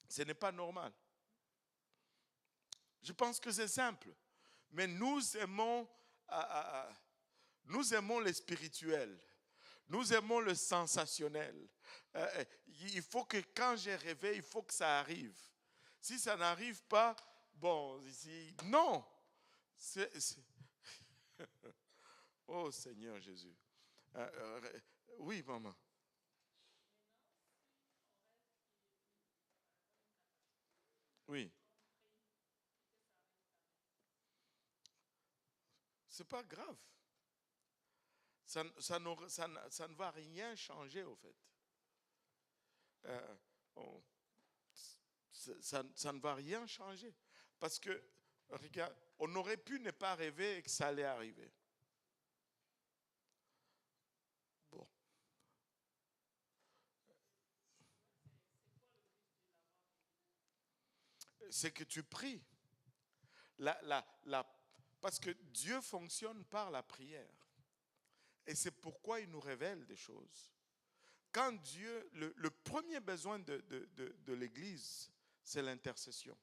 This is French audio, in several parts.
Ce n'est pas normal. Je pense que c'est simple. Mais nous aimons le spirituel. Nous aimons le sensationnel. Il faut que quand j'ai rêvé, il faut que ça arrive. Si ça n'arrive pas, bon, ici, non. C'est- Oh Seigneur Jésus. Oui, maman. Oui. C'est pas grave. Ça ne va rien changer, au fait. Euh, on- ça ne va rien changer. Parce que, regarde, on aurait pu ne pas rêver et que ça allait arriver. Bon, c'est que tu pries. La, la, la, parce que Dieu fonctionne par la prière. Et c'est pourquoi il nous révèle des choses. Quand Dieu, le premier besoin de l'Église, c'est l'intercession.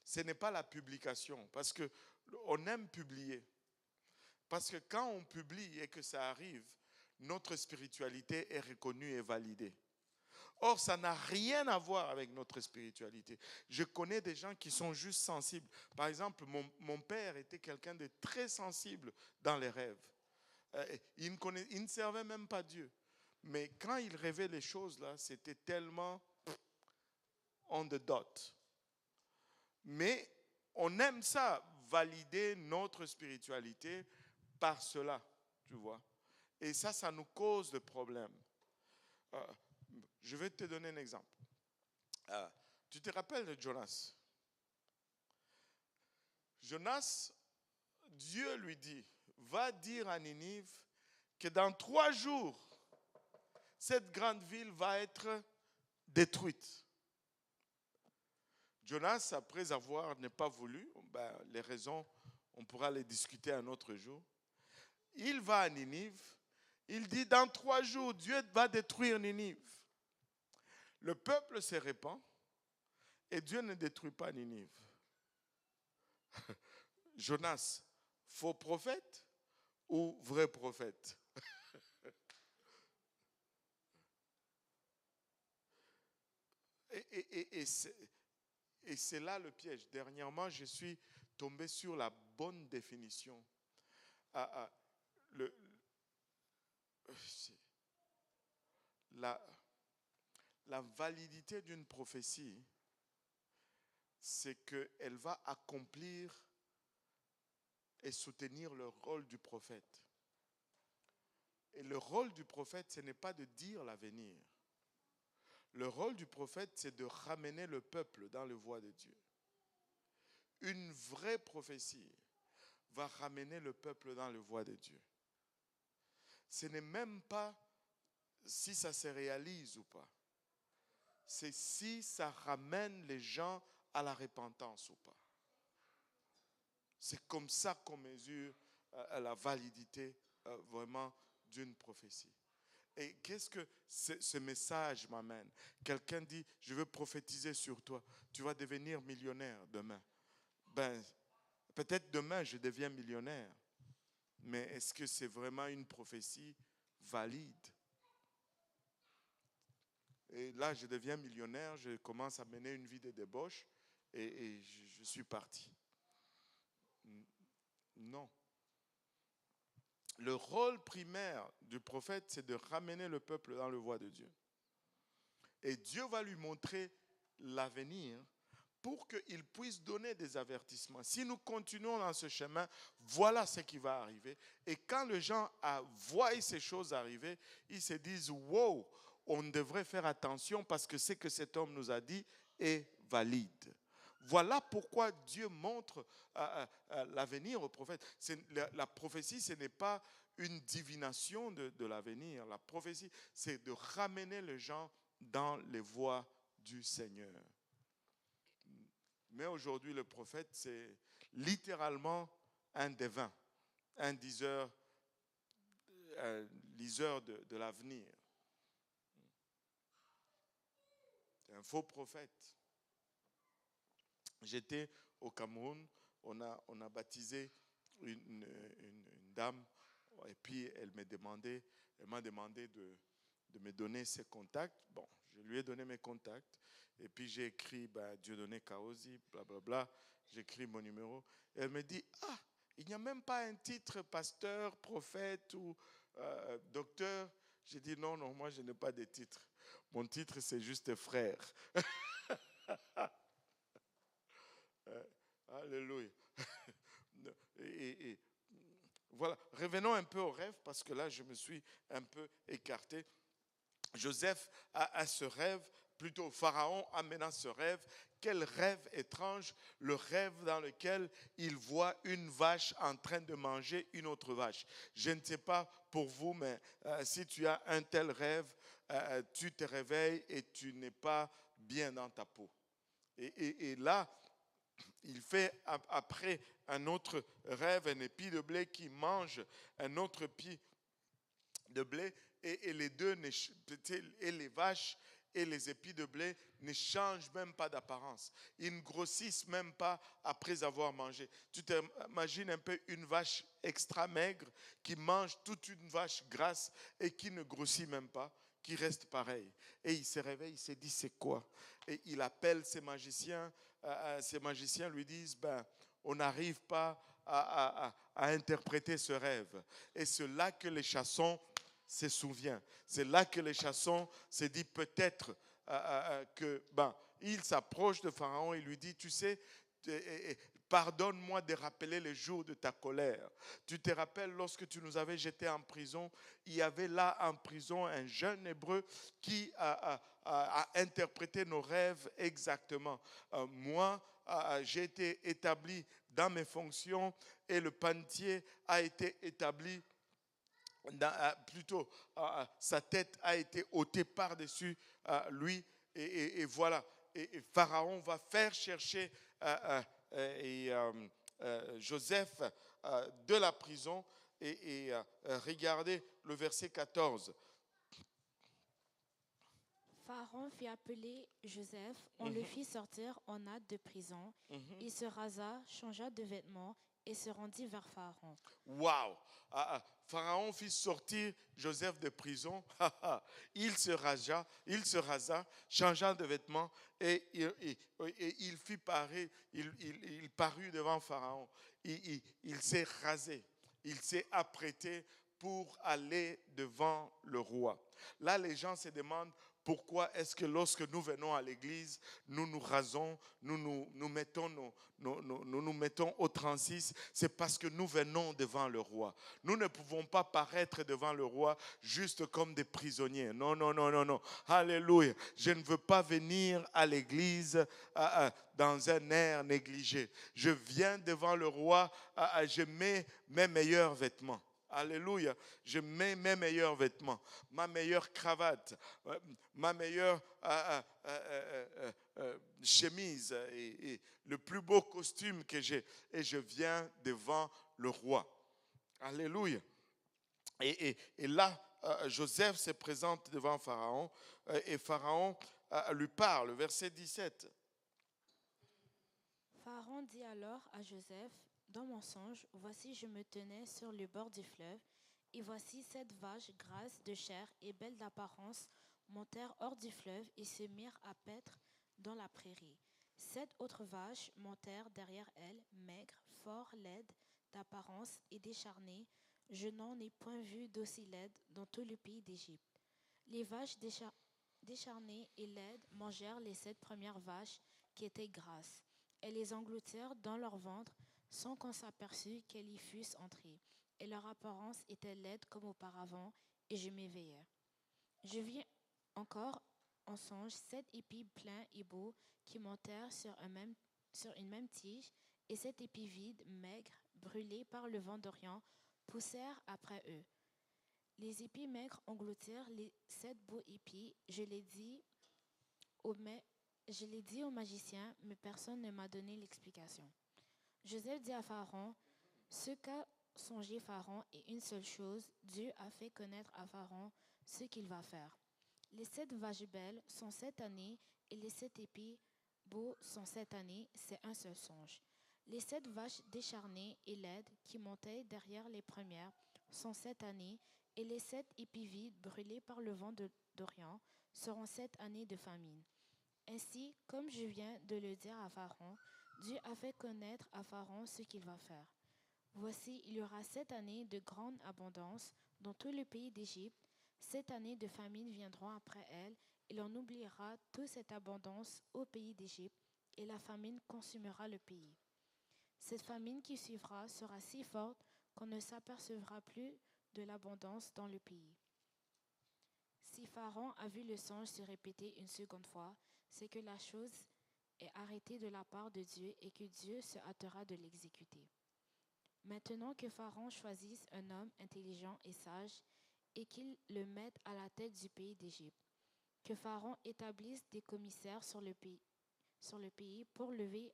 Ce n'est pas la publication, parce qu'on aime publier. Parce que quand on publie et que ça arrive, notre spiritualité est reconnue et validée. Or, ça n'a rien à voir avec notre spiritualité. Je connais des gens qui sont juste sensibles. Par exemple, mon père était quelqu'un de très sensible dans les rêves. Il ne servait même pas Dieu. Mais quand il rêvait les choses, là, c'était tellement on the dot. Mais on aime ça, valider notre spiritualité par cela, tu vois. Et ça nous cause des problèmes. Euh, je vais te donner un exemple. Euh, Tu te rappelles de Jonas? Jonas, Dieu lui dit, va dire à Ninive que dans 3 jours, cette grande ville va être détruite. Jonas, après avoir n'est pas voulu, ben, les raisons, on pourra les discuter un autre jour. Il va à Ninive, il dit, dans 3 jours, Dieu va détruire Ninive. Le peuple se répand et Dieu ne détruit pas Ninive. Jonas, faux prophète ou vrai prophète? Et c'est là le piège. Dernièrement, je suis tombé sur la bonne définition. Ah, ah, le, la, la validité d'une prophétie, c'est qu'elle va accomplir et soutenir le rôle du prophète. Et le rôle du prophète, ce n'est pas de dire l'avenir. Le rôle du prophète, c'est de ramener le peuple dans le voie de Dieu. Une vraie prophétie va ramener le peuple dans le voie de Dieu. Ce n'est même pas si ça se réalise ou pas. C'est si ça ramène les gens à la repentance ou pas. C'est comme ça qu'on mesure la validité vraiment d'une prophétie. Et qu'est-ce que ce message m'amène? Quelqu'un dit, je veux prophétiser sur toi. Tu vas devenir millionnaire demain. Ben, peut-être demain, je deviens millionnaire. Mais est-ce que c'est vraiment une prophétie valide? Et là, je deviens millionnaire, je commence à mener une vie de débauche et je suis parti. Non. Le rôle primaire du prophète, c'est de ramener le peuple dans le voie de Dieu. Et Dieu va lui montrer l'avenir pour qu'il puisse donner des avertissements. Si nous continuons dans ce chemin, voilà ce qui va arriver. Et quand les gens voient ces choses arriver, ils se disent, wow, on devrait faire attention parce que ce que cet homme nous a dit est valide. Voilà pourquoi Dieu montre l'avenir au prophète. La prophétie, ce n'est pas une divination de l'avenir. La prophétie, c'est de ramener les gens dans les voies du Seigneur. Mais aujourd'hui, le prophète, c'est littéralement un devin, un liseur de l'avenir. faux prophète. J'étais au Cameroun, on a baptisé une dame, et puis elle m'a demandé de me donner ses contacts. Bon, je lui ai donné mes contacts, et puis j'ai écrit Dieudonné Kaosi, blablabla, j'ai écrit mon numéro. Et elle me dit, ah, il n'y a même pas un titre pasteur, prophète ou docteur. J'ai dit, non, moi je n'ai pas de titre. Mon titre, c'est juste frère. Alléluia. Et voilà, revenons un peu au rêve parce que là, je me suis un peu écarté. Joseph a ce rêve, plutôt Pharaon amena ce rêve. Quel rêve étrange, le rêve dans lequel il voit une vache en train de manger une autre vache. Je ne sais pas pour vous, mais si tu as un tel rêve, tu te réveilles et tu n'es pas bien dans ta peau. Et là, il fait après un autre rêve, un épi de blé qui mange un autre épi de blé, et les deux, et les vaches et les épis de blé ne changent même pas d'apparence. Ils ne grossissent même pas après avoir mangé. Tu t'imagines un peu une vache extra maigre qui mange toute une vache grasse et qui ne grossit même pas, qui reste pareil. Et il se réveille, il se dit c'est quoi? Et il appelle ses magiciens lui disent on n'arrive pas à interpréter ce rêve. Et c'est là que les chassons se souviennent. C'est là que les chassons se disent peut-être il s'approche de Pharaon et lui dit, tu sais, pardonne-moi de rappeler les jours de ta colère. Tu te rappelles lorsque tu nous avais jetés en prison, il y avait là en prison un jeune hébreu qui a interprété nos rêves exactement. Moi, j'ai été établi dans mes fonctions et le panetier a été établi sa tête a été ôtée par-dessus lui et voilà. Et Pharaon va faire chercher Joseph de la prison et regardez le verset 14. Pharaon fit appeler Joseph, on le fit sortir en hâte de prison. Il se rasa, changea de vêtements et se rendit vers Pharaon. Waouh! Pharaon fit sortir Joseph de prison. Il se rasa, changea de vêtements et il fit paraître, il parut devant Pharaon. Il s'est rasé, il s'est apprêté pour aller devant le roi. Là, les gens se demandent pourquoi est-ce que lorsque nous venons à l'église, nous nous rasons, nous nous mettons au 36, c'est parce que nous venons devant le roi. Nous ne pouvons pas paraître devant le roi juste comme des prisonniers. Non, non, non, non, non. Alléluia. Je ne veux pas venir à l'église dans un air négligé. Je viens devant le roi, je mets mes meilleurs vêtements. Alléluia. Je mets mes meilleurs vêtements, ma meilleure cravate, ma meilleure chemise et le plus beau costume que j'ai. Et je viens devant le roi. Alléluia. Et là, Joseph se présente devant Pharaon et Pharaon lui parle. Verset 17. Pharaon dit alors à Joseph, dans mon songe, voici je me tenais sur le bord du fleuve, et voici 7 vaches grasses de chair et belles d'apparence montèrent hors du fleuve et se mirent à paître dans la prairie. 7 autres vaches montèrent derrière elles, maigres, fort laides d'apparence et décharnées. Je n'en ai point vu d'aussi laides dans tout le pays d'Égypte. Les vaches décharnées et laides mangèrent les 7 premières vaches qui étaient grasses. Elles les engloutirent dans leur ventre sans qu'on s'aperçût qu'elles y fussent entrées. Et leur apparence était laide comme auparavant, et je m'éveillai. Je vis encore en songe 7 épis pleins et beaux qui montèrent sur une même tige, et 7 épis vides, maigres, brûlés par le vent d'Orient, poussèrent après eux. Les épis maigres engloutirent les 7 beaux épis. Je l'ai dit aux magiciens, mais personne ne m'a donné l'explication. Joseph dit à Pharaon, ce qu'a songé Pharaon est une seule chose, Dieu a fait connaître à Pharaon ce qu'il va faire. Les 7 vaches belles sont 7 années, et les 7 épis beaux sont 7 années, c'est un seul songe. Les 7 vaches décharnées et laides qui montaient derrière les premières sont 7 années, et les 7 épis vides brûlés par le vent d'Orient seront 7 années de famine. Ainsi, comme je viens de le dire à Pharaon, Dieu a fait connaître à Pharaon ce qu'il va faire. Voici, il y aura 7 années de grande abondance dans tout le pays d'Égypte. 7 années de famine viendront après elles, et l'on oubliera toute cette abondance au pays d'Égypte, et la famine consumera le pays. Cette famine qui suivra sera si forte qu'on ne s'apercevra plus de l'abondance dans le pays. Si Pharaon a vu le songe se répéter une seconde fois, c'est que la chose est arrêtée de la part de Dieu et que Dieu se hâtera de l'exécuter. Maintenant que Pharaon choisisse un homme intelligent et sage et qu'il le mette à la tête du pays d'Égypte, que Pharaon établisse des commissaires sur le pays pour lever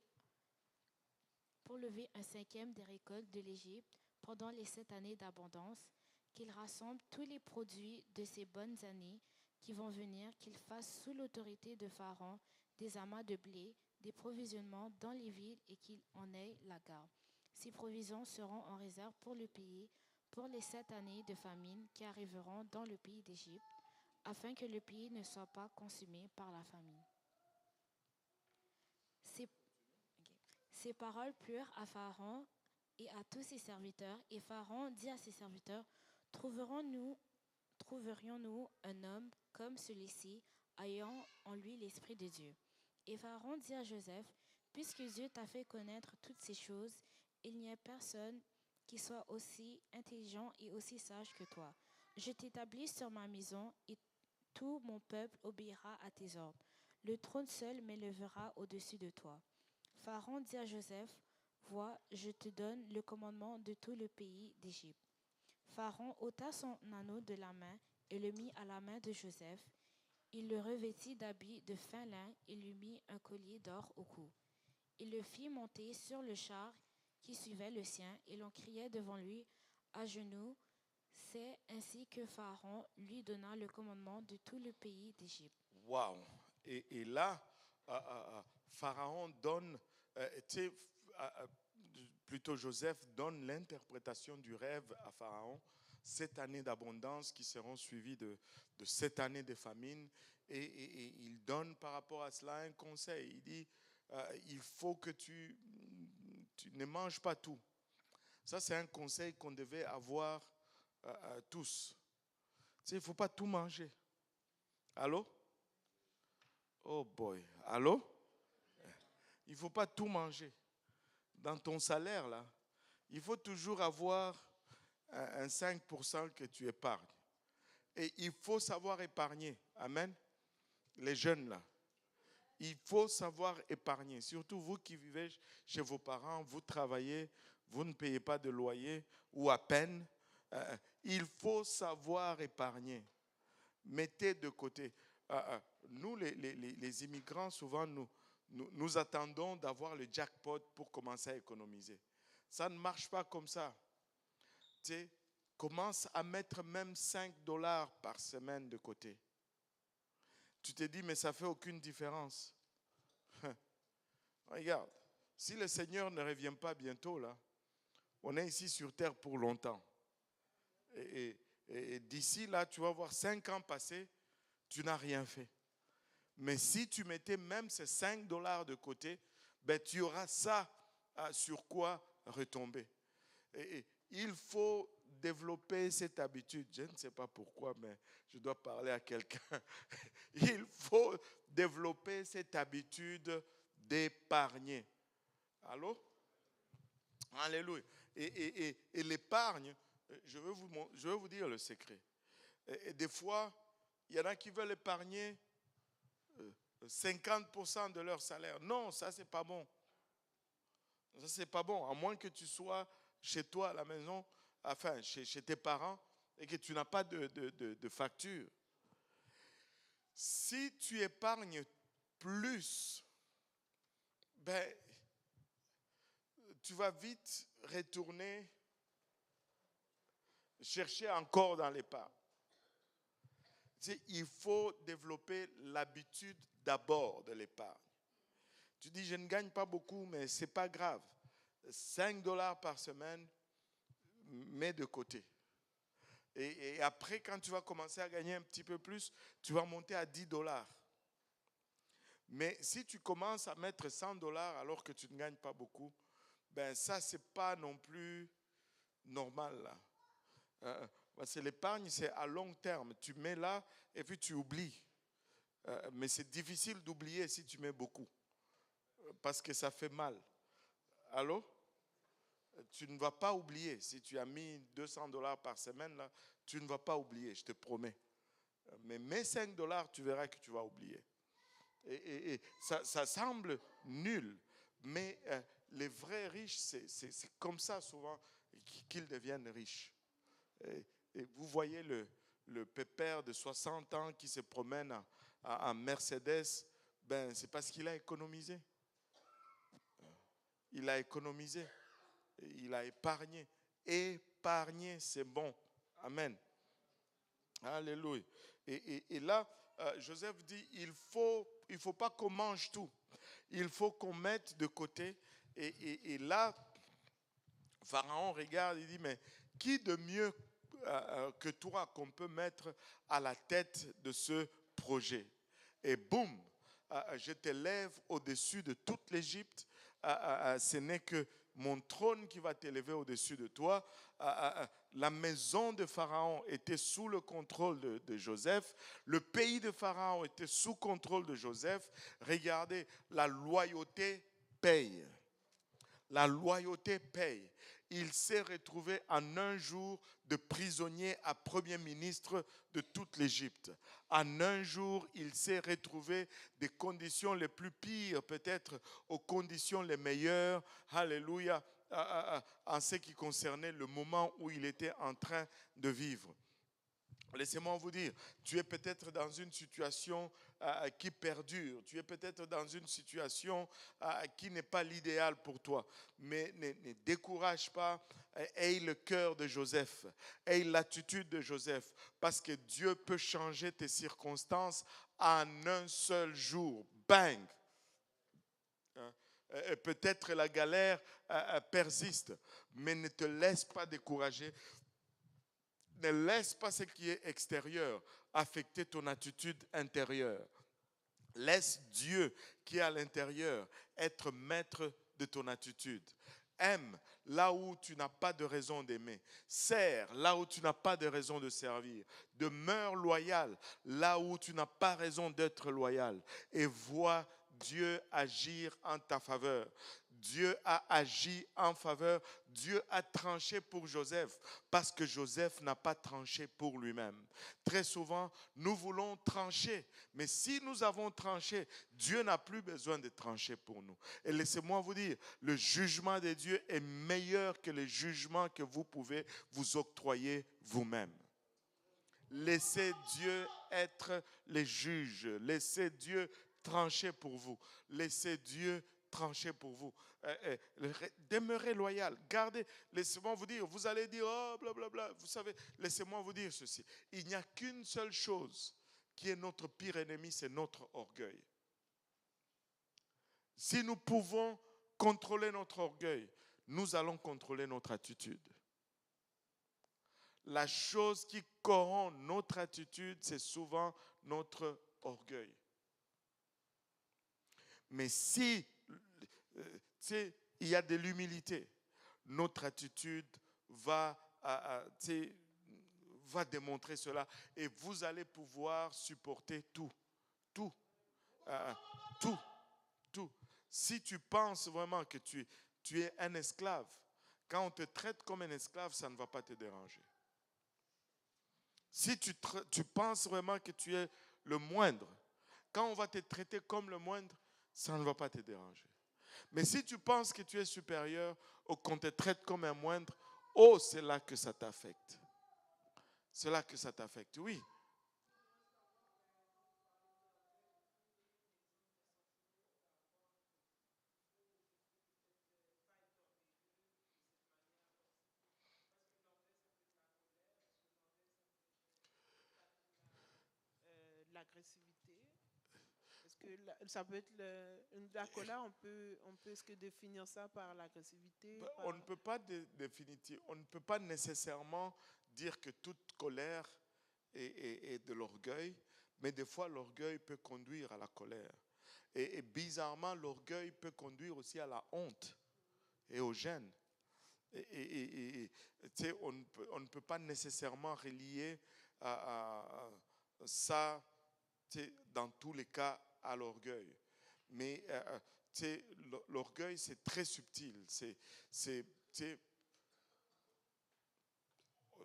un cinquième des récoltes de l'Égypte pendant les 7 années d'abondance, qu'il rassemble tous les produits de ces bonnes années qui vont venir, qu'il fasse sous l'autorité de Pharaon des amas de blé, des provisionnements dans les villes et qu'il en ait la garde. Ces provisions seront en réserve pour le pays, pour les 7 années de famine qui arriveront dans le pays d'Égypte, afin que le pays ne soit pas consumé par la famine. Ces paroles plurent à Pharaon et à tous ses serviteurs, et Pharaon dit à ses serviteurs, trouverions-nous un homme comme celui-ci, ayant en lui l'Esprit de Dieu? Et Pharaon dit à Joseph, puisque Dieu t'a fait connaître toutes ces choses, il n'y a personne qui soit aussi intelligent et aussi sage que toi. Je t'établis sur ma maison et tout mon peuple obéira à tes ordres. Le trône seul m'élèvera au-dessus de toi. Pharaon dit à Joseph, vois, je te donne le commandement de tout le pays d'Égypte. Pharaon ôta son anneau de la main et le mit à la main de Joseph. Il le revêtit d'habits de fin lin et lui mit un collier d'or au cou. Il le fit monter sur le char qui suivait le sien, et l'on criait devant lui à genoux. C'est ainsi que Pharaon lui donna le commandement de tout le pays d'Égypte. Waouh! Et là, Pharaon donne, plutôt Joseph donne l'interprétation du rêve à Pharaon. 7 années d'abondance qui seront suivies de 7 années de famine. Et il donne par rapport à cela un conseil. Il dit, il faut que tu ne manges pas tout. Ça, c'est un conseil qu'on devait avoir tous. Tu sais, il ne faut pas tout manger. Allô? Oh boy. Allô? Il ne faut pas tout manger. Dans ton salaire, là, il faut toujours avoir un 5% que tu épargnes. Et il faut savoir épargner. Amen. Les jeunes, là. Il faut savoir épargner. Surtout vous qui vivez chez vos parents, vous travaillez, vous ne payez pas de loyer ou à peine. Il faut savoir épargner. Mettez de côté. Nous, les immigrants, souvent, nous attendons d'avoir le jackpot pour commencer à économiser. Ça ne marche pas comme ça. Tu sais, commence à mettre même $5 par semaine de côté. Tu te dis, mais ça ne fait aucune différence. Regarde, si le Seigneur ne revient pas bientôt, là, on est ici sur terre pour longtemps. Et d'ici là, tu vas voir 5 ans passer, tu n'as rien fait. Mais si tu mettais même ces $5 de côté, ben, tu auras ça sur quoi retomber. Et il faut développer cette habitude. Je ne sais pas pourquoi, mais je dois parler à quelqu'un. Il faut développer cette habitude d'épargner. Allô? Alléluia. Et l'épargne, je veux vous dire le secret. Et des fois, il y en a qui veulent épargner 50% de leur salaire. Non, ça, c'est pas bon. Ça, c'est pas bon. À moins que tu sois chez toi à la maison, enfin, chez tes parents, et que tu n'as pas de facture. Si tu épargnes plus, ben, tu vas vite retourner chercher encore dans l'épargne. Il faut développer l'habitude d'abord de l'épargne. Tu dis, je ne gagne pas beaucoup, mais ce n'est pas grave. 5 dollars par semaine, mets de côté. Et après, quand tu vas commencer à gagner un petit peu plus, tu vas monter à 10 dollars. Mais si tu commences à mettre 100 dollars alors que tu ne gagnes pas beaucoup, ben ça, ce n'est pas non plus normal, là. Parce que l'épargne, c'est à long terme. Tu mets là et puis tu oublies. Mais c'est difficile d'oublier si tu mets beaucoup. Parce que ça fait mal. Allô? Tu ne vas pas oublier. Si tu as mis 200 dollars par semaine, là, tu ne vas pas oublier, je te promets. Mais mets 5 dollars, tu verras que tu vas oublier. Et ça semble nul. Mais les vrais riches, c'est comme ça souvent qu'ils deviennent riches. Et vous voyez le pépère de 60 ans qui se promène en Mercedes, ben, c'est parce qu'il a économisé. Il a économisé. Il a épargné. Épargner, c'est bon. Amen. Alléluia. Et là, Joseph dit, il faut pas qu'on mange tout. Il faut qu'on mette de côté. Et là, Pharaon regarde, il dit, mais qui de mieux que toi qu'on peut mettre à la tête de ce projet? Et boum, je t'élève au-dessus de toute l'Égypte. Ce n'est que mon trône qui va t'élever au-dessus de toi. La maison de Pharaon était sous le contrôle de Joseph. Le pays de Pharaon était sous contrôle de Joseph. Regardez, la loyauté paye. La loyauté paye. Il s'est retrouvé en un jour de prisonnier à premier ministre de toute l'Égypte. En un jour, il s'est retrouvé des conditions les plus pires, peut-être aux conditions les meilleures. Alléluia, en ce qui concernait le moment où il était en train de vivre. Laissez-moi vous dire, tu es peut-être dans une situation qui perdure, tu es peut-être dans une situation qui n'est pas l'idéal pour toi, mais ne décourage pas, aie le cœur de Joseph, aie l'attitude de Joseph, parce que Dieu peut changer tes circonstances en un seul jour. Bang! Peut-être la galère persiste, mais ne te laisse pas décourager. Ne laisse pas ce qui est extérieur affecter ton attitude intérieure. Laisse Dieu qui est à l'intérieur être maître de ton attitude. Aime là où tu n'as pas de raison d'aimer. Sers là où tu n'as pas de raison de servir. Demeure loyal là où tu n'as pas raison d'être loyal. Et vois Dieu agir en ta faveur. Dieu a agi en faveur. Dieu a tranché pour Joseph parce que Joseph n'a pas tranché pour lui-même. Très souvent, nous voulons trancher. Mais si nous avons tranché, Dieu n'a plus besoin de trancher pour nous. Et laissez-moi vous dire, le jugement de Dieu est meilleur que le jugement que vous pouvez vous octroyer vous-même. Laissez Dieu être le juge. Laissez Dieu trancher pour vous. Laissez Dieu trancher pour vous. Demeurez loyal. Gardez, laissez-moi vous dire, vous allez dire, oh blablabla. Vous savez, laissez-moi vous dire ceci. Il n'y a qu'une seule chose qui est notre pire ennemi, c'est notre orgueil. Si nous pouvons contrôler notre orgueil, nous allons contrôler notre attitude. La chose qui corrompt notre attitude, c'est souvent notre orgueil. Mais si il y a de l'humilité, notre attitude va démontrer cela et vous allez pouvoir supporter tout. Si tu penses vraiment que tu es un esclave, quand on te traite comme un esclave, ça ne va pas te déranger. Si tu penses vraiment que tu es le moindre, quand on va te traiter comme le moindre, ça ne va pas te déranger. Mais si tu penses que tu es supérieur ou qu'on te traite comme un moindre, oh, c'est là que ça t'affecte. C'est là que ça t'affecte, oui. l'agressivité? Est-ce que ça peut être la colère, on peut est-ce que définir ça par l'agressivité, On ne peut pas on ne peut pas nécessairement dire que toute colère est de l'orgueil, mais des fois l'orgueil peut conduire à la colère. Et bizarrement, l'orgueil peut conduire aussi à la honte et au gêne. Tu sais, on ne peut pas nécessairement relier ça, tu sais, dans tous les cas à l'orgueil. Mais tu sais, l'orgueil, c'est très subtil. Tu sais,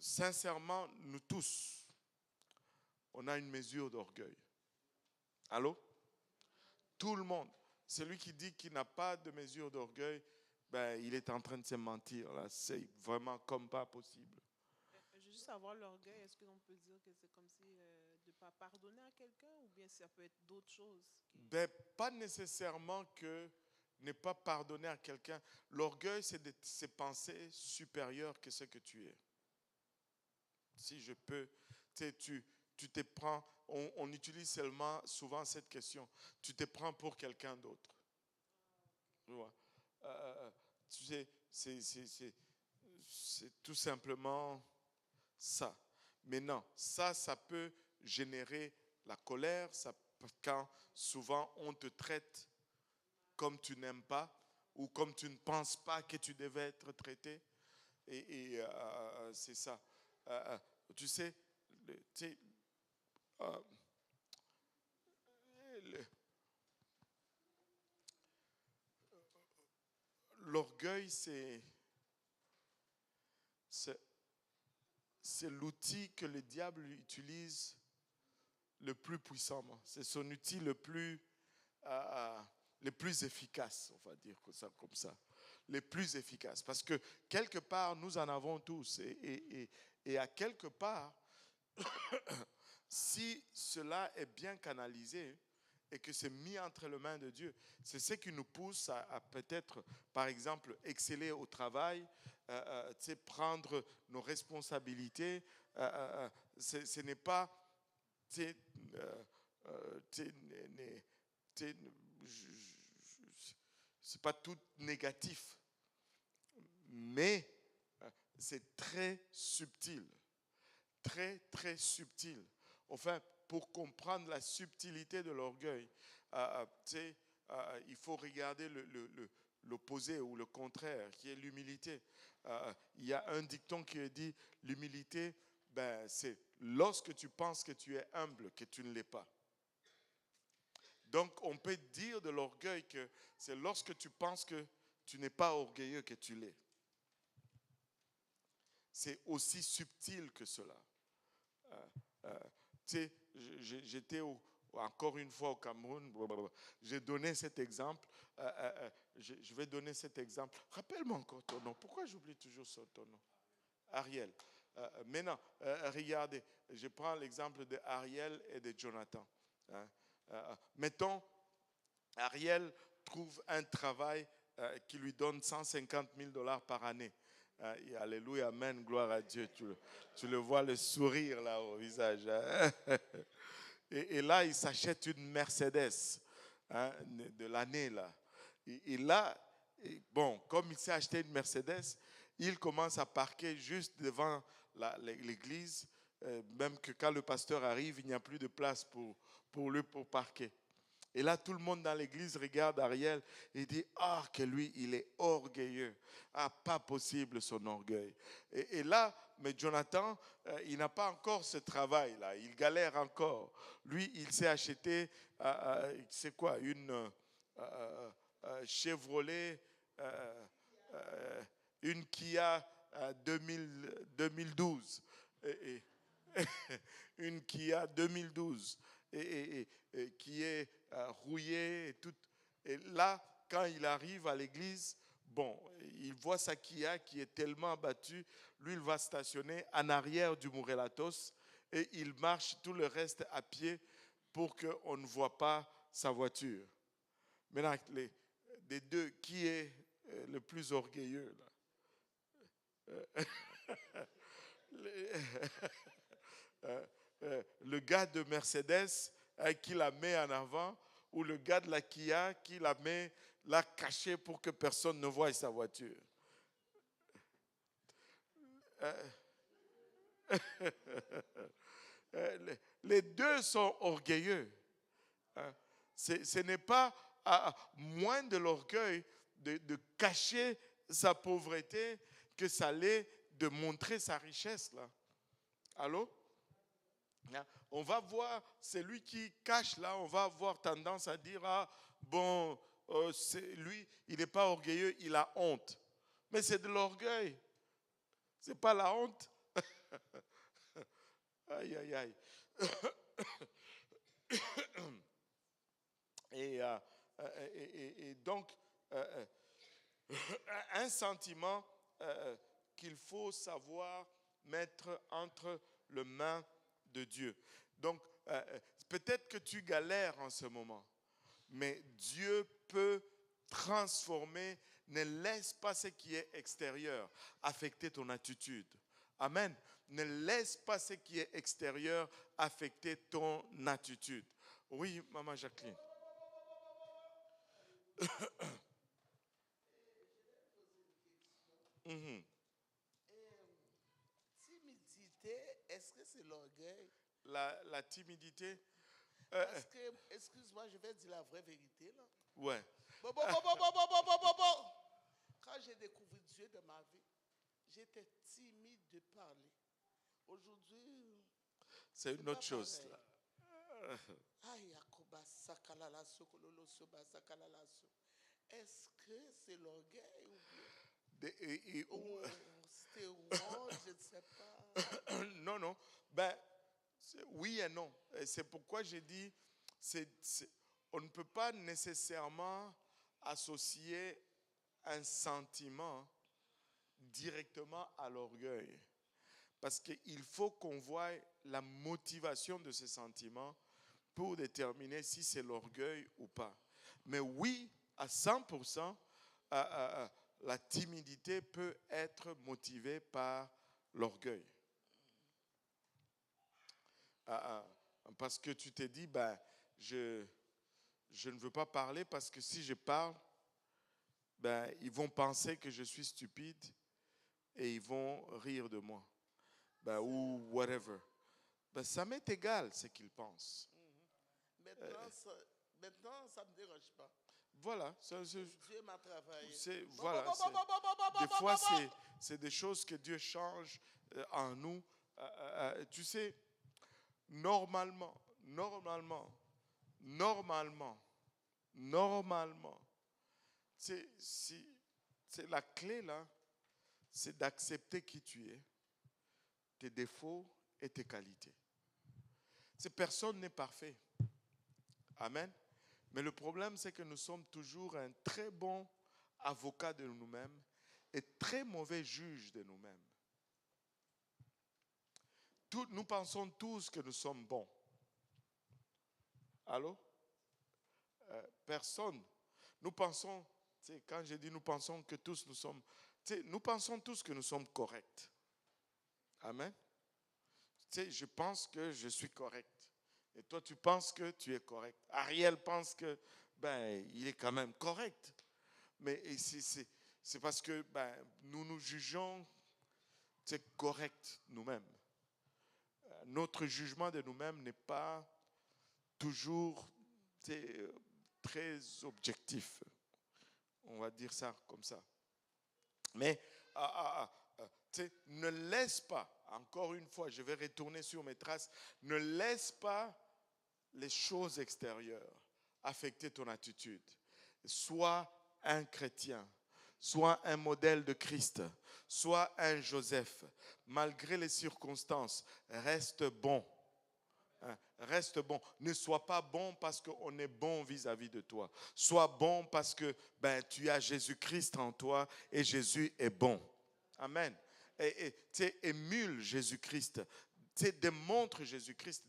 sincèrement, nous tous, on a une mesure d'orgueil. Allô? Tout le monde. Celui qui dit qu'il n'a pas de mesure d'orgueil, ben, il est en train de se mentir. Là. C'est vraiment comme pas possible. Je veux juste savoir l'orgueil, est-ce qu'on peut dire que c'est comme si de ne pas pardonner à quelqu'un ou bien ça peut être d'autres choses Ben, pas nécessairement que ne pas pardonner à quelqu'un. L'orgueil, c'est penser supérieur que ce que tu es. Si je peux, tu te prends, on utilise souvent cette question, tu te prends pour quelqu'un d'autre. Tu sais, c'est tout simplement ça. Mais non, ça peut générer la colère, quand souvent on te traite comme tu n'aimes pas ou comme tu ne penses pas que tu devais être traité. Et c'est ça. Tu sais, l'orgueil, c'est l'outil que le diable utilise le plus puissamment. C'est son outil le plus efficace, on va dire ça comme ça. Les plus efficaces. Parce que quelque part, nous en avons tous. Et à quelque part, si cela est bien canalisé et que c'est mis entre les mains de Dieu, c'est ce qui nous pousse à peut-être, par exemple, exceller au travail, prendre nos responsabilités. Ce n'est pas... c'est pas tout négatif, mais c'est très subtil, très très subtil. Enfin, pour comprendre la subtilité de l'orgueil, il faut regarder l'opposé ou le contraire, qui est l'humilité. Il y a un dicton qui dit l'humilité, ben, c'est lorsque tu penses que tu es humble, que tu ne l'es pas. Donc, on peut dire de l'orgueil que c'est lorsque tu penses que tu n'es pas orgueilleux que tu l'es. C'est aussi subtil que cela. J'étais encore une fois au Cameroun, j'ai donné cet exemple. Je vais donner cet exemple. Rappelle-moi encore ton nom. Pourquoi j'oublie toujours ton nom? Ariel. Maintenant, regardez, je prends l'exemple de Ariel et de Jonathan. Mettons, Ariel trouve un travail qui lui donne 150 000 $ par année. Alléluia, amen, gloire à Dieu. Tu le vois, le sourire là au visage. Et là, il s'achète une Mercedes de l'année là. Et là, bon, comme il s'est acheté une Mercedes, il commence à parquer juste devant l'église, même que quand le pasteur arrive, il n'y a plus de place pour lui pour parquer. Et là, tout le monde dans l'église regarde Ariel et dit, que lui, il est orgueilleux. Pas possible son orgueil. Et là, mais Jonathan, il n'a pas encore ce travail-là. Il galère encore. Lui, il s'est acheté, c'est quoi, une Chevrolet, une Kia 2012. Une Kia 2012. Qui est rouillée et tout. Et là, quand il arrive à l'église, bon, il voit sa Kia qui est tellement abattue. Lui, il va stationner en arrière du Mourelatos et il marche tout le reste à pied pour qu'on ne voit pas sa voiture. Maintenant, des deux, qui est le plus orgueilleux là? Le gars de Mercedes, qui la met en avant, ou le gars de la Kia qui la met là cachée pour que personne ne voie sa voiture. Les deux sont orgueilleux. Ce n'est pas moins de l'orgueil de cacher sa pauvreté que ça l'est de montrer sa richesse là. Allô? On va voir, celui qui cache là, on va avoir tendance à dire, ah bon, lui, il n'est pas orgueilleux, il a honte. Mais c'est de l'orgueil. Ce n'est pas la honte. Aïe, aïe, aïe. Et donc, un sentiment qu'il faut savoir mettre entre les mains de Dieu. Donc, peut-être que tu galères en ce moment, mais Dieu peut transformer. Ne laisse pas ce qui est extérieur affecter ton attitude. Amen. Ne laisse pas ce qui est extérieur affecter ton attitude. Oui, Maman Jacqueline. Mm-hmm. Timidité, est-ce que c'est l'orgueil? La timidité. Parce que, excuse-moi, je vais dire la vraie vérité là. Ouais. Quand j'ai découvert Dieu de ma vie, j'étais timide de parler. Aujourd'hui, c'est une autre chose là. Est-ce que c'est l'orgueil ou bien c'était je ne sais pas. Non, non. Ben, oui et non. Et c'est pourquoi j'ai dit, on ne peut pas nécessairement associer un sentiment directement à l'orgueil. Parce qu'il faut qu'on voie la motivation de ce sentiment pour déterminer si c'est l'orgueil ou pas. Mais oui, à 100%, la timidité peut être motivée par l'orgueil. Parce que tu t'es dit, ben, je ne veux pas parler parce que si je parle, ben, ils vont penser que je suis stupide et ils vont rire de moi. Ben, ou whatever. Ben, ça m'est égal ce qu'ils pensent. Maintenant, ça ne me dérange pas. Voilà. Dieu m'a travaillé. Voilà. Des fois, c'est des choses que Dieu change en nous. Tu sais, normalement, c'est la clé là, c'est d'accepter qui tu es, tes défauts et tes qualités. Personne n'est parfait. Amen. Mais le problème, c'est que nous sommes toujours un très bon avocat de nous-mêmes et très mauvais juge de nous-mêmes. Nous pensons tous que nous sommes bons. Allô? Personne. Nous pensons, quand je dis nous pensons que tous nous sommes, nous pensons tous que nous sommes corrects. Amen. Je pense que je suis correct. Et toi, tu penses que tu es correct. Ariel pense que, il est quand même correct. Mais c'est parce que, nous nous jugeons, correct nous-mêmes. Notre jugement de nous-mêmes n'est pas toujours très objectif. On va dire ça comme ça. Mais ne laisse pas, encore une fois, je vais retourner sur mes traces, ne laisse pas les choses extérieures affecter ton attitude. Sois un chrétien, sois un modèle de Christ, sois un Joseph. Malgré les circonstances, reste bon. Reste bon. Ne sois pas bon parce qu'on est bon vis-à-vis de toi. Sois bon parce que tu as Jésus-Christ en toi et Jésus est bon. Amen. Et émule Jésus-Christ. Démontre Jésus-Christ.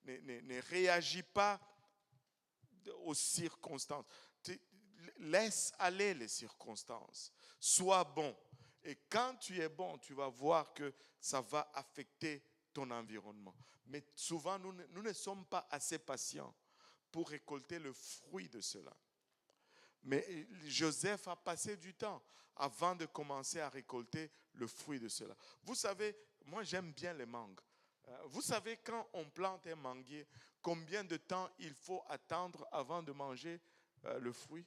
Ne réagis pas aux circonstances. Laisse aller les circonstances. Sois bon. Et quand tu es bon, tu vas voir que ça va affecter ton environnement. Mais souvent, nous ne sommes pas assez patients pour récolter le fruit de cela. Mais Joseph a passé du temps avant de commencer à récolter le fruit de cela. Vous savez, moi j'aime bien les mangues. Vous savez, quand on plante un manguier, combien de temps il faut attendre avant de manger le fruit?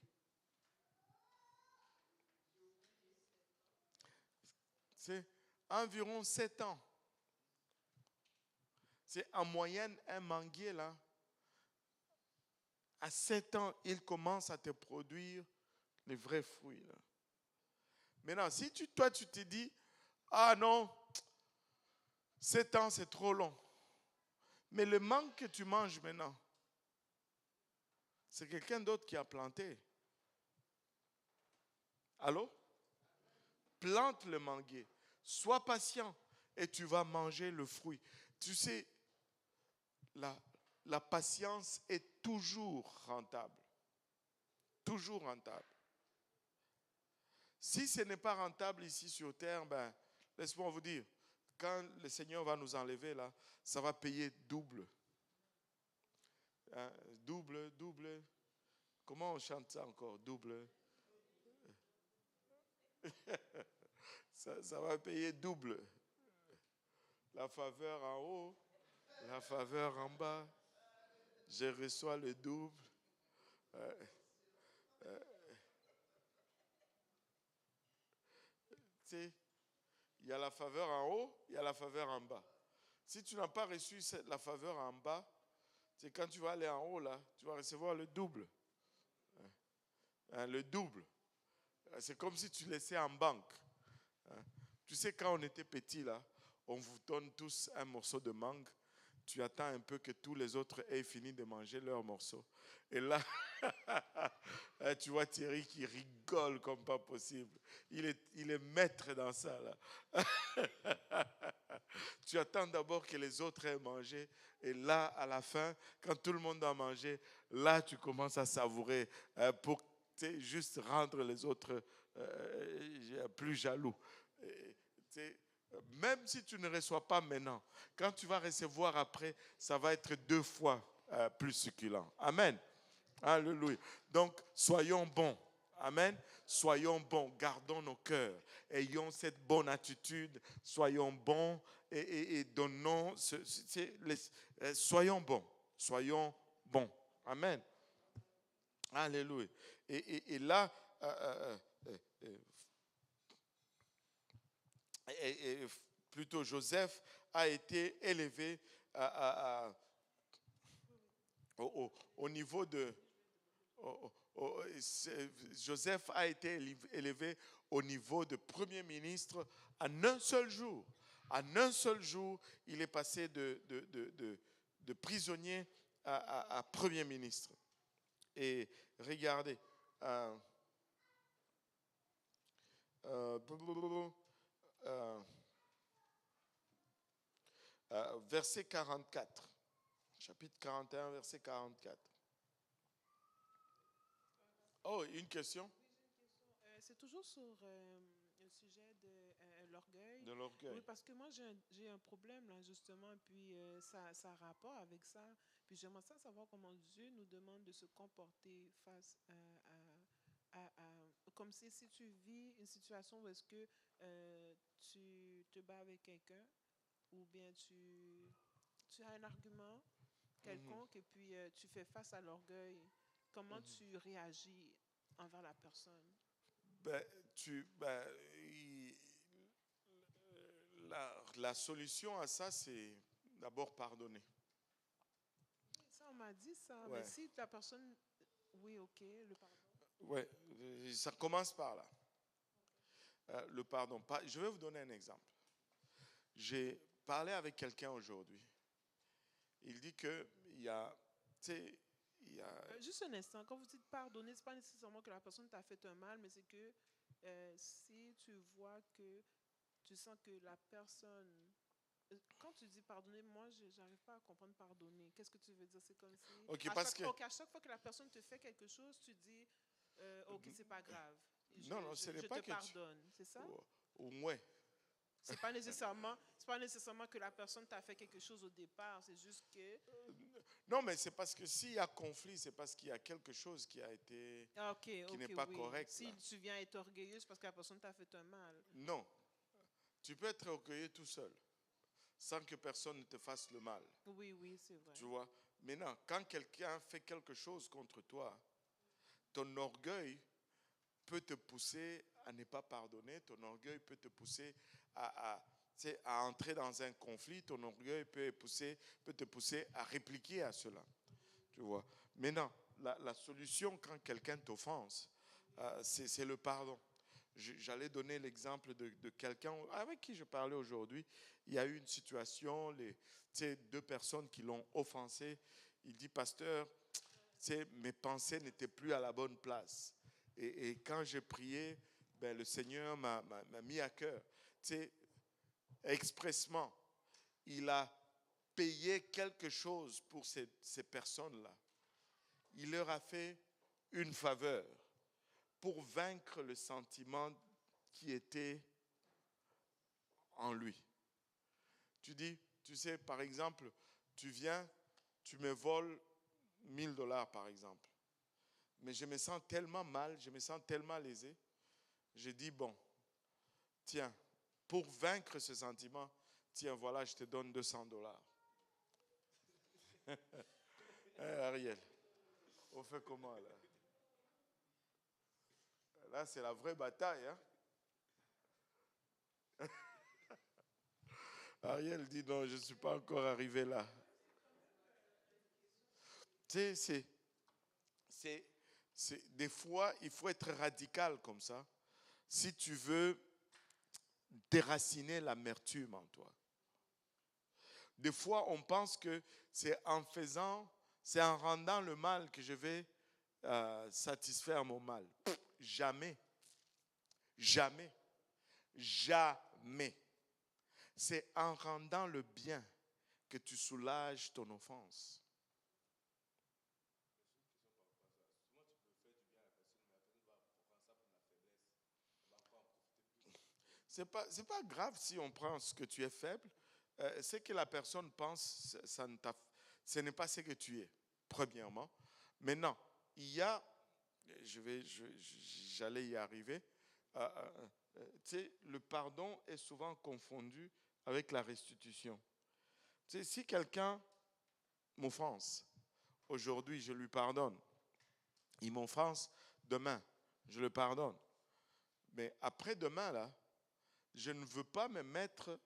C'est environ 7 ans. C'est en moyenne un manguier là. À 7 ans, il commence à te produire les vrais fruits. Là. Maintenant, si toi tu te dis, ah non, 7 ans c'est trop long. Mais le mangue que tu manges maintenant, c'est quelqu'un d'autre qui a planté. Allô? Plante le manguier. Sois patient et tu vas manger le fruit. Tu sais, la patience est toujours rentable. Toujours rentable. Si ce n'est pas rentable ici sur terre, ben, laisse-moi vous dire, quand le Seigneur va nous enlever là, ça va payer double. Hein? Double, double. Comment on chante ça encore? Double. Ça va payer double. La faveur en haut, la faveur en bas. Je reçois le double. Tu sais, il y a la faveur en haut, il y a la faveur en bas. Si tu n'as pas reçu la faveur en bas, c'est quand tu vas aller en haut là, tu vas recevoir le double. Le double. C'est comme si tu laissais en banque. Tu sais, quand on était petit là, on vous donne tous un morceau de mangue. Tu attends un peu que tous les autres aient fini de manger leur morceau. Et là, tu vois Thierry qui rigole comme pas possible. Il est maître dans ça, là. Tu attends d'abord que les autres aient mangé. Et là, à la fin, quand tout le monde a mangé, là, tu commences à savourer pour juste rendre les autres plus jaloux. Même si tu ne reçois pas maintenant, quand tu vas recevoir après, ça va être 2 fois plus succulent. Amen. Alléluia. Donc, soyons bons. Amen. Soyons bons. Gardons nos cœurs. Ayons cette bonne attitude. Soyons bons et donnons. Soyons bons. Soyons bons. Amen. Alléluia. Et là, plutôt Joseph a été élevé au niveau de... Joseph a été élevé au niveau de premier ministre en un seul jour. En un seul jour, il est passé de prisonnier à premier ministre. Et regardez, verset 44. Chapitre 41, verset 44. Oh, une question? C'est toujours sur le sujet de l'orgueil. De l'orgueil. Oui, parce que moi, j'ai un problème, là, justement, et puis ça a rapport avec ça. Puis j'aimerais savoir comment Dieu nous demande de se comporter face comme si tu vis une situation où est-ce que tu te bats avec quelqu'un ou bien tu as un argument quelconque et puis tu fais face à l'orgueil. Comment tu réagis envers la personne? La solution à ça, c'est d'abord pardonner. Ça, on m'a dit ça. Ouais. Mais si la personne... Oui, ok, le pardon. Oui, ça commence par là. Le pardon. Je vais vous donner un exemple. J'ai parlé avec quelqu'un aujourd'hui. Il dit qu'il y a... Juste un instant, quand vous dites pardonner, ce n'est pas nécessairement que la personne t'a fait un mal, mais c'est que si tu vois que tu sens que la personne... Quand tu dis pardonner, moi, je n'arrive pas à comprendre pardonner. Qu'est-ce que tu veux dire? C'est comme si... à chaque fois que la personne te fait quelque chose, tu dis, ok, c'est pas grave. Ce n'est pas je te pardonne, c'est ça? Au moins. C'est pas nécessairement que la personne t'a fait quelque chose au départ. C'est juste que... Non, mais c'est parce que s'il y a conflit, c'est parce qu'il y a quelque chose qui a été... Ah, ok, qui n'est ok, pas oui. correct, Si là. tu viens être orgueilleuse parce que la personne t'a fait un mal. Non. Tu peux être orgueilleux tout seul, sans que personne ne te fasse le mal. Oui, oui, c'est vrai. Tu vois? Maintenant, quand quelqu'un fait quelque chose contre toi, ton orgueil peut te pousser à ne pas pardonner, ton orgueil peut te pousser tu sais, à entrer dans un conflit, ton orgueil peut te pousser à répliquer à cela. Tu vois? Maintenant, la solution quand quelqu'un t'offense, c'est le pardon. J'allais donner l'exemple de quelqu'un avec qui je parlais aujourd'hui. Il y a eu une situation, tu sais, deux personnes qui l'ont offensé. Il dit, pasteur, tu sais, mes pensées n'étaient plus à la bonne place. Et quand j'ai prié, ben, le Seigneur m'a mis à cœur. Tu sais, expressement, il a payé quelque chose pour ces personnes-là. Il leur a fait une faveur pour vaincre le sentiment qui était en lui. Tu dis, tu sais, par exemple, tu viens, tu me voles $1000 par exemple. Mais je me sens tellement mal, je me sens tellement lésé. Je dis, bon, tiens, pour vaincre ce sentiment, tiens, voilà, je te donne $200. Ariel, on fait comment là? Là, c'est la vraie bataille. Hein? Ariel dit non, je ne suis pas encore arrivé là. Tu sais, des fois, il faut être radical comme ça si tu veux déraciner l'amertume en toi. Des fois, on pense que c'est en rendant le mal que je vais satisfaire mon mal. Jamais. Jamais. Jamais. C'est en rendant le bien que tu soulages ton offense. C'est pas grave si on prend ce que tu es faible. Ce que la personne pense, ce n'est pas ce que tu es, premièrement. Maintenant, il y a, j'allais y arriver, tu sais, le pardon est souvent confondu avec la restitution. Tu sais, si quelqu'un m'offense, aujourd'hui, je lui pardonne. Il m'offense demain, je le pardonne. Mais après-demain, là, je ne veux pas me mettre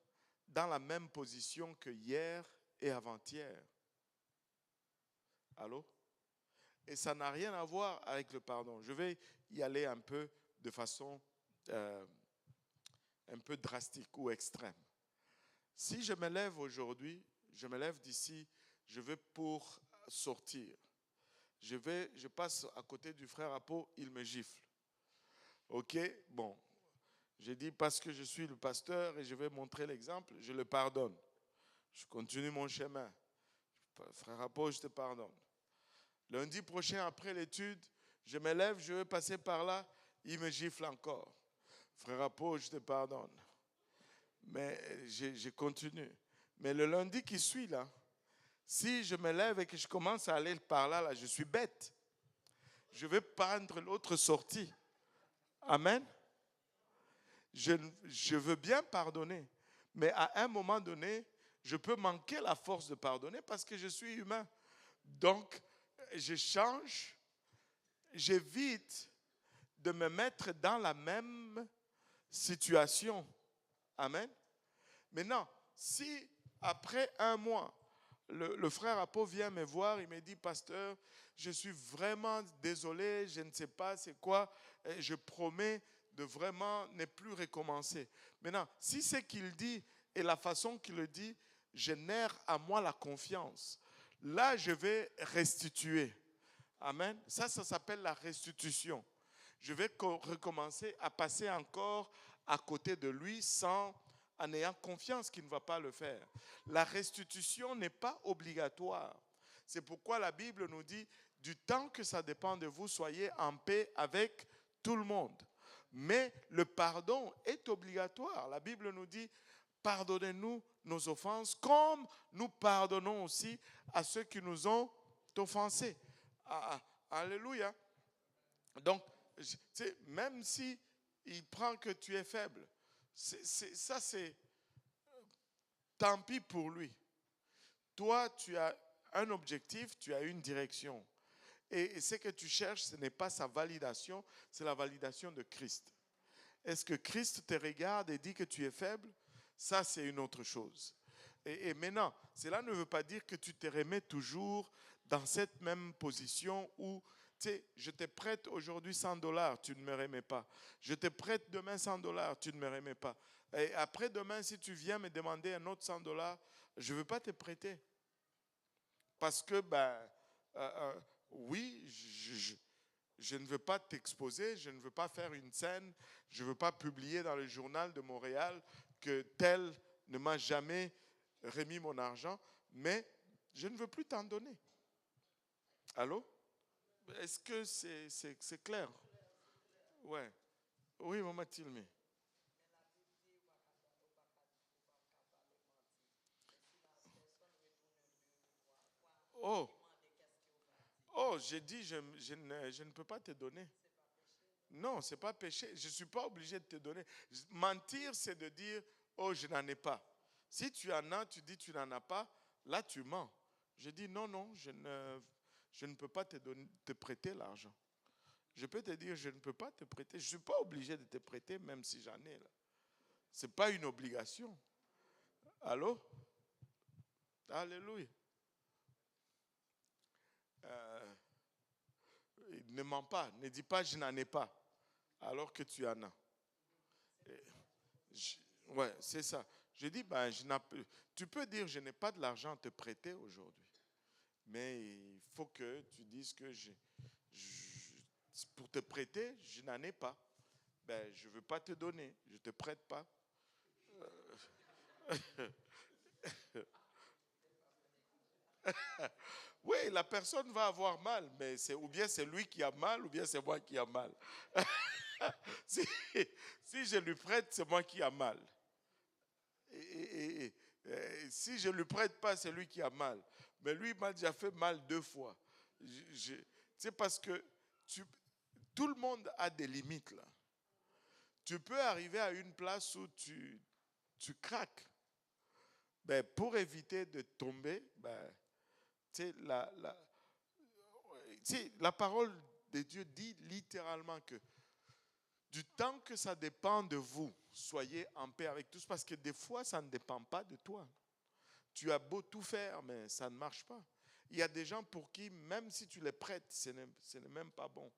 dans la même position que hier et avant-hier. Allô? Et ça n'a rien à voir avec le pardon. Je vais y aller un peu de façon un peu drastique ou extrême. Si je me lève aujourd'hui, je me lève d'ici, je vais pour sortir. Je passe à côté du frère Apo, il me gifle. Ok, bon. J'ai dit parce que je suis le pasteur et je vais montrer l'exemple, je le pardonne. Je continue mon chemin. Frère Apo, je te pardonne. Lundi prochain, après l'étude, je me lève, je vais passer par là, il me gifle encore. Frère Apo, je te pardonne. Mais je continue. Mais le lundi qui suit là, si je me lève et que je commence à aller par là, je suis bête. Je vais prendre l'autre sortie. Amen. Je veux bien pardonner. Mais à un moment donné, je peux manquer la force de pardonner parce que je suis humain. Donc, je change, j'évite de me mettre dans la même situation. Amen. Maintenant, si après un mois, le frère Apo vient me voir, il me dit, pasteur, je suis vraiment désolé, je ne sais pas c'est quoi, et je promets de vraiment ne plus recommencer. Maintenant, si ce qu'il dit et la façon qu'il le dit génère à moi la confiance, là, je vais restituer. Amen. Ça s'appelle la restitution. Je vais recommencer à passer encore à côté de lui en ayant confiance qu'il ne va pas le faire. La restitution n'est pas obligatoire. C'est pourquoi la Bible nous dit, du temps que ça dépend de vous, soyez en paix avec tout le monde. Mais le pardon est obligatoire. La Bible nous dit, pardonnez-nous nos offenses comme nous pardonnons aussi à ceux qui nous ont offensés. Alléluia. Donc, même si il prend que tu es faible, ça c'est tant pis pour lui. Toi, tu as un objectif, tu as une direction. Et ce que tu cherches, ce n'est pas sa validation, c'est la validation de Christ. Est-ce que Christ te regarde et dit que tu es faible? Ça, c'est une autre chose. Et maintenant, cela ne veut pas dire que tu te remets toujours dans cette même position où, tu sais, je te prête aujourd'hui $100, tu ne me remets pas. Je te prête demain $100, tu ne me remets pas. Et après-demain, si tu viens me demander un autre $100, je ne veux pas te prêter. Parce que, oui, je ne veux pas t'exposer, je ne veux pas faire une scène, je ne veux pas publier dans le journal de Montréal que tel ne m'a jamais remis mon argent, mais je ne veux plus t'en donner. Allô? Est-ce que c'est clair? Ouais. Oui, Maman Tilmi. Oh, j'ai dit, je ne peux pas te donner. Non, ce n'est pas péché. Je ne suis pas obligé de te donner. Mentir, c'est de dire, oh, je n'en ai pas. Si tu en as, tu dis tu n'en as pas, là tu mens. Je dis non, je ne peux pas te prêter l'argent. Je peux te dire, je ne peux pas te prêter. Je ne suis pas obligé de te prêter, même si j'en ai. Ce n'est pas une obligation. Allô? Alléluia. Ne mens pas. Ne dis pas, je n'en ai pas, alors que tu en as. Ouais, c'est ça. Je dis, tu peux dire, je n'ai pas de l'argent à te prêter aujourd'hui. Mais il faut que tu dises que pour te prêter, je n'en ai pas. Je ne veux pas te donner. Je ne te prête pas. Oui, la personne va avoir mal, mais ou bien c'est lui qui a mal, ou bien c'est moi qui a mal. si je lui prête, c'est moi qui a mal. Et si je ne lui prête pas, c'est lui qui a mal. Mais lui m'a déjà fait mal 2 fois. C'est parce que tout le monde a des limites là. Tu peux arriver à une place où tu craques. Pour éviter de tomber, la parole de Dieu dit littéralement que du temps que ça dépend de vous, soyez en paix avec tous, parce que des fois, ça ne dépend pas de toi. Tu as beau tout faire, mais ça ne marche pas. Il y a des gens pour qui, même si tu les prêtes, ce n'est même pas bon.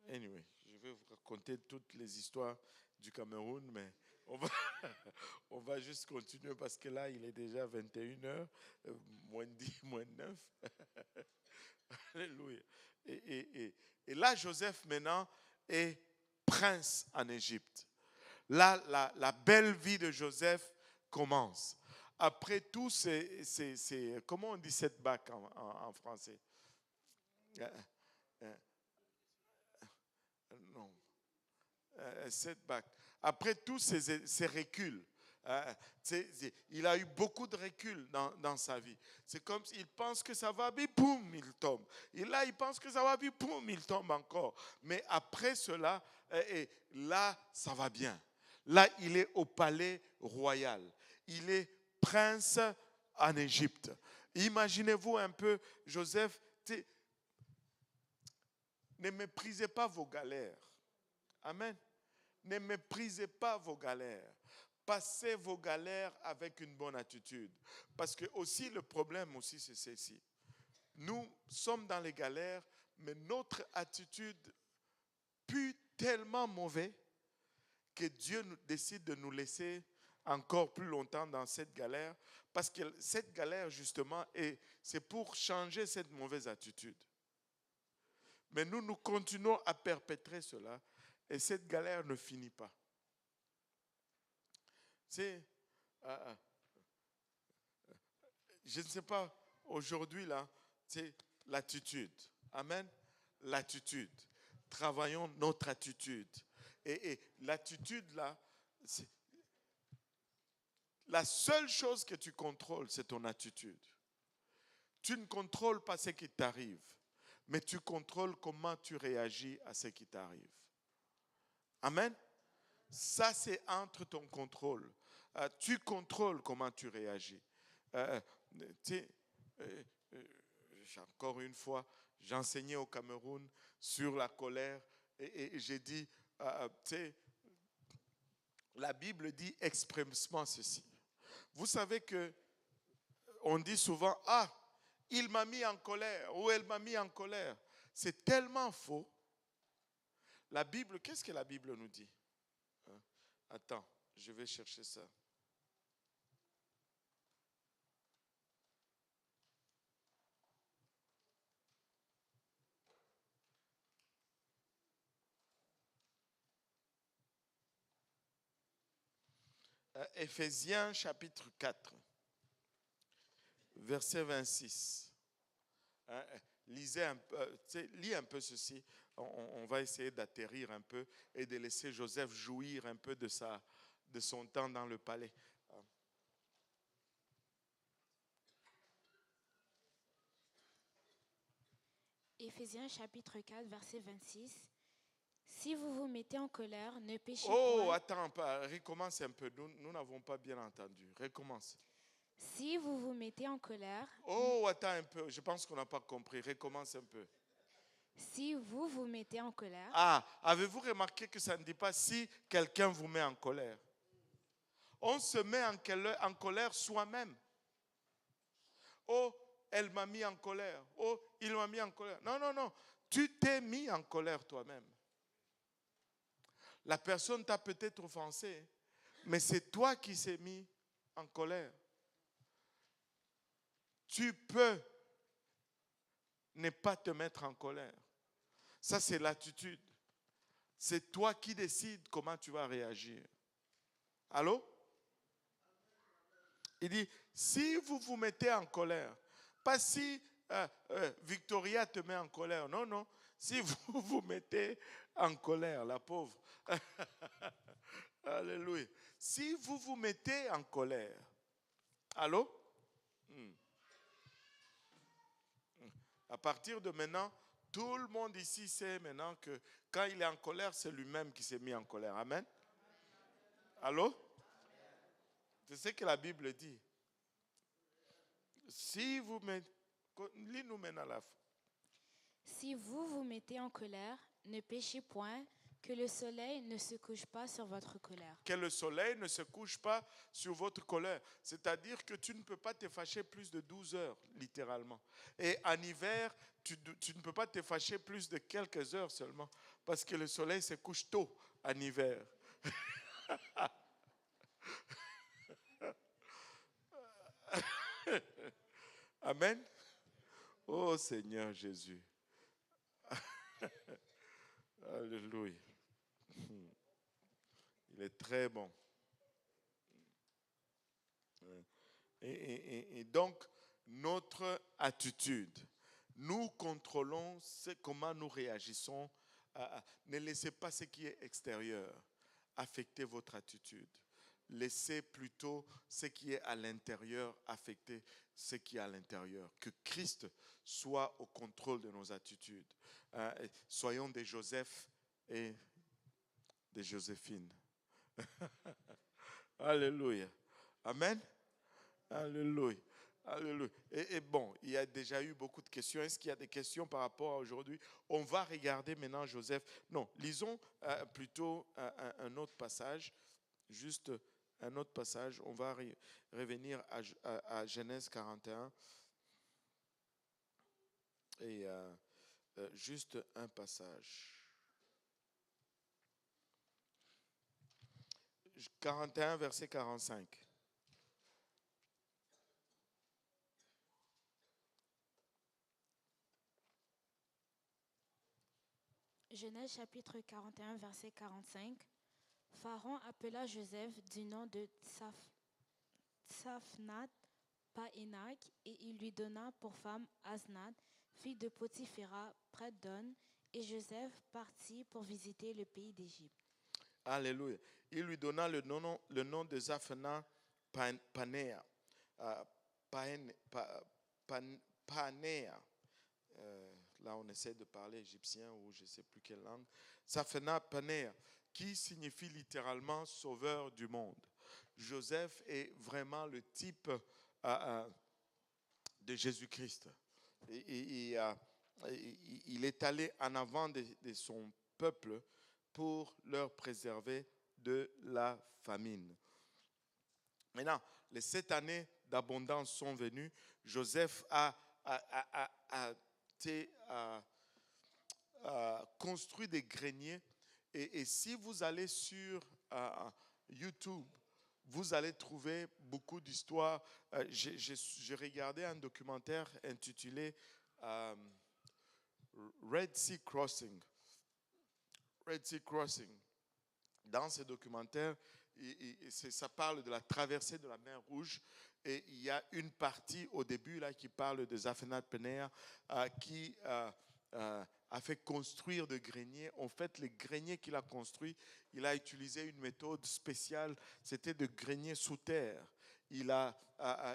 Anyway, je vais vous raconter toutes les histoires du Cameroun, mais on va juste continuer parce que là, il est déjà 21h, moins 10, moins 9. Alléluia. Et là, Joseph maintenant est prince en Égypte. Là, la belle vie de Joseph commence. Après tout, c'est comment on dit setback en français? Non. Setback. Après tous ces reculs, il a eu beaucoup de reculs dans sa vie. C'est comme s'il pense que ça va bien, boum, il tombe. Et là, il pense que ça va bien, boum, il tombe encore. Mais après cela, là, ça va bien. Là, il est au palais royal. Il est prince en Égypte. Imaginez-vous un peu, Joseph, ne méprisez pas vos galères. Amen. Ne méprisez pas vos galères. Passez vos galères avec une bonne attitude. Parce que aussi le problème aussi c'est ceci. Nous sommes dans les galères, mais notre attitude pue tellement mauvais que Dieu décide de nous laisser encore plus longtemps dans cette galère. Parce que cette galère justement, c'est pour changer cette mauvaise attitude. Mais nous continuons à perpétrer cela. Et cette galère ne finit pas. Je ne sais pas, aujourd'hui, là, c'est l'attitude. Amen. L'attitude. Travaillons notre attitude. Et l'attitude là, la seule chose que tu contrôles, c'est ton attitude. Tu ne contrôles pas ce qui t'arrive, mais tu contrôles comment tu réagis à ce qui t'arrive. Amen. Ça, c'est entre ton contrôle. Tu contrôles comment tu réagis. Encore une fois, j'enseignais au Cameroun sur la colère et j'ai dit, la Bible dit expressément ceci. Vous savez que on dit souvent, ah, il m'a mis en colère ou elle m'a mis en colère. C'est tellement faux. La Bible, qu'est-ce que la Bible nous dit? Attends, je vais chercher ça. Éphésiens chapitre 4, verset 26. Lis un peu ceci. On va essayer d'atterrir un peu et de laisser Joseph jouir un peu de son temps dans le palais. Éphésiens chapitre 4, verset 26. Si vous vous mettez en colère, ne péchez Oh, point. attends, recommence un peu. Nous n'avons pas bien entendu. Recommence. Si vous vous mettez en colère. Oh, attends un peu. Je pense qu'on n'a pas compris. Recommence un peu. Si vous vous mettez en colère. Ah, avez-vous remarqué que ça ne dit pas si quelqu'un vous met en colère? On se met en colère soi-même. Oh, elle m'a mis en colère. Oh, il m'a mis en colère. Non, non, non. Tu t'es mis en colère toi-même. La personne t'a peut-être offensé, mais c'est toi qui s'es mis en colère. Tu peux ne pas te mettre en colère. Ça, c'est l'attitude. C'est toi qui décides comment tu vas réagir. Allô? Il dit, si vous vous mettez en colère, pas si Victoria te met en colère. Non, non. Si vous vous mettez en colère, la pauvre. Alléluia. Si vous vous mettez en colère. Allô? À partir de maintenant, tout le monde ici sait maintenant que quand il est en colère, c'est lui-même qui s'est mis en colère. Amen. Allô? C'est ce que la Bible dit. Si vous mettez... Lis-nous maintenant la fin. Si vous vous mettez en colère, ne péchez point, que le soleil ne se couche pas sur votre colère. Que le soleil ne se couche pas sur votre colère. C'est-à-dire que tu ne peux pas te fâcher plus de 12 heures, littéralement. Et en hiver, tu ne peux pas te fâcher plus de quelques heures seulement, parce que le soleil se couche tôt en hiver. Amen. Oh Seigneur Jésus. Alléluia. Il est très bon. Et donc, notre attitude, nous contrôlons comment nous réagissons. Ne laissez pas ce qui est extérieur affecter votre attitude. Laissez plutôt ce qui est à l'intérieur affecter ce qui est à l'intérieur. Que Christ soit au contrôle de nos attitudes. Soyons des Joseph et des Joséphine. Alléluia. Amen. Alléluia. Alléluia. Et bon, il y a déjà eu beaucoup de questions. Est-ce qu'il y a des questions par rapport à aujourd'hui? On va regarder maintenant Joseph. Non, lisons plutôt un autre passage. Juste un autre passage. On va revenir à Genèse 41. Et juste un passage. 41, verset 45. Genèse chapitre 41, verset 45. Pharaon appela Joseph du nom de Tsafnath Paénac et il lui donna pour femme Asnath, fille de Potiphéra, prêtre d'On, et Joseph partit pour visiter le pays d'Égypte. Alléluia. Il lui donna le nom de Zaphnath Panéa. Panéa. Là, on essaie de parler égyptien ou je ne sais plus quelle langue. Zaphnath Panéa, qui signifie littéralement sauveur du monde. Joseph est vraiment le type de Jésus-Christ. Il est allé en avant de son peuple pour leur préserver de la famine. Maintenant, les 7 années d'abondance sont venues. Joseph a construit des greniers. Et si vous allez sur YouTube, vous allez trouver beaucoup d'histoires. J'ai regardé un documentaire intitulé Red Sea Crossing. Red Sea Crossing. Dans ce documentaire, ça parle de la traversée de la mer Rouge. Et il y a une partie au début là qui parle de Zaphnath Panéa qui a fait construire des greniers. En fait, les greniers qu'il a construits, il a utilisé une méthode spéciale. C'était de greniers sous terre. Il a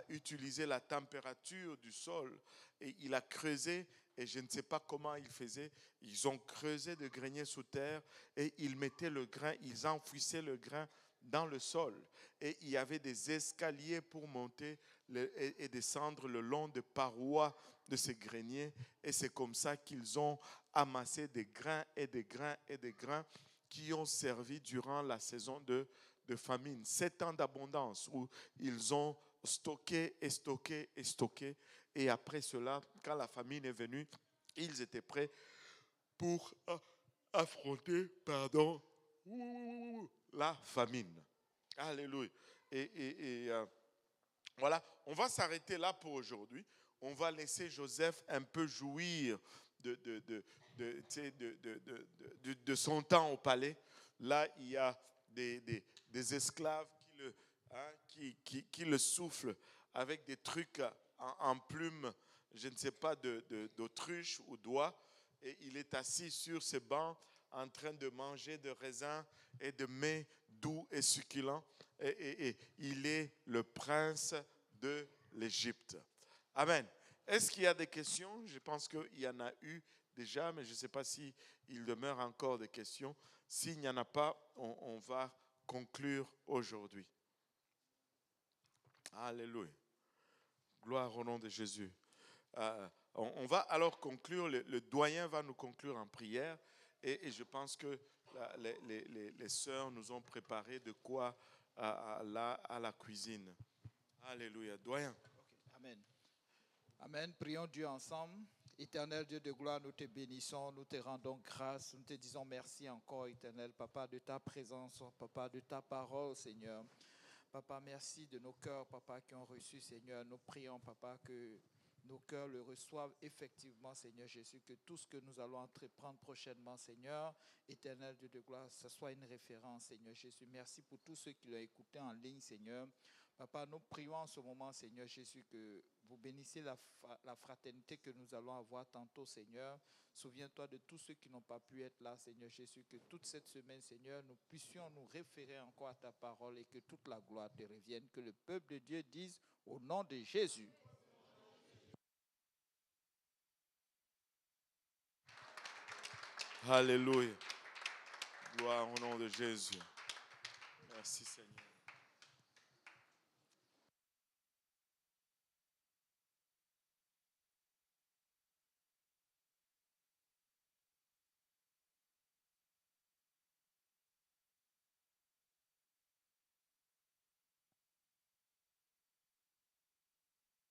utilisé la température du sol et il a creusé. Et je ne sais pas comment ils faisaient. Ils ont creusé des greniers sous terre et ils mettaient le grain, ils enfouissaient le grain dans le sol. Et il y avait des escaliers pour monter et descendre le long des parois de ces greniers. Et c'est comme ça qu'ils ont amassé des grains et des grains et des grains qui ont servi durant la saison de famine. 7 ans d'abondance où ils ont stocké et stocké et stocké. Et après cela, quand la famine est venue, ils étaient prêts pour affronter, la famine. Alléluia. Et voilà, on va s'arrêter là pour aujourd'hui. On va laisser Joseph un peu jouir de son temps au palais. Là, il y a des esclaves qui le soufflent avec des trucs en plumes, je ne sais pas, d'autruche ou d'oie. Et il est assis sur ce banc en train de manger de raisins et de mets doux et succulents. Et il est le prince de l'Égypte. Amen. Est-ce qu'il y a des questions? Je pense qu'il y en a eu déjà, mais je ne sais pas s'il demeure encore des questions. S'il n'y en a pas, on va conclure aujourd'hui. Alléluia. Gloire au nom de Jésus. On va alors conclure. Le doyen va nous conclure en prière. Et je pense que les sœurs nous ont préparé de quoi à la cuisine. Alléluia. Doyen. Okay. Amen. Amen. Prions Dieu ensemble. Éternel Dieu de gloire, nous te bénissons, nous te rendons grâce, nous te disons merci encore, éternel Papa, de ta présence, Papa, de ta parole, Seigneur. Papa, merci de nos cœurs, Papa, qui ont reçu, Seigneur. Nous prions, Papa, que nos cœurs le reçoivent effectivement, Seigneur Jésus, que tout ce que nous allons entreprendre prochainement, Seigneur, éternel Dieu de gloire, ce soit une référence, Seigneur Jésus. Merci pour tous ceux qui l'ont écouté en ligne, Seigneur. Papa, nous prions en ce moment, Seigneur Jésus, que vous bénissiez la fraternité que nous allons avoir tantôt, Seigneur. Souviens-toi de tous ceux qui n'ont pas pu être là, Seigneur Jésus, que toute cette semaine, Seigneur, nous puissions nous référer encore à ta parole et que toute la gloire te revienne. Que le peuple de Dieu dise au nom de Jésus. Alléluia. Gloire au nom de Jésus. Merci Seigneur.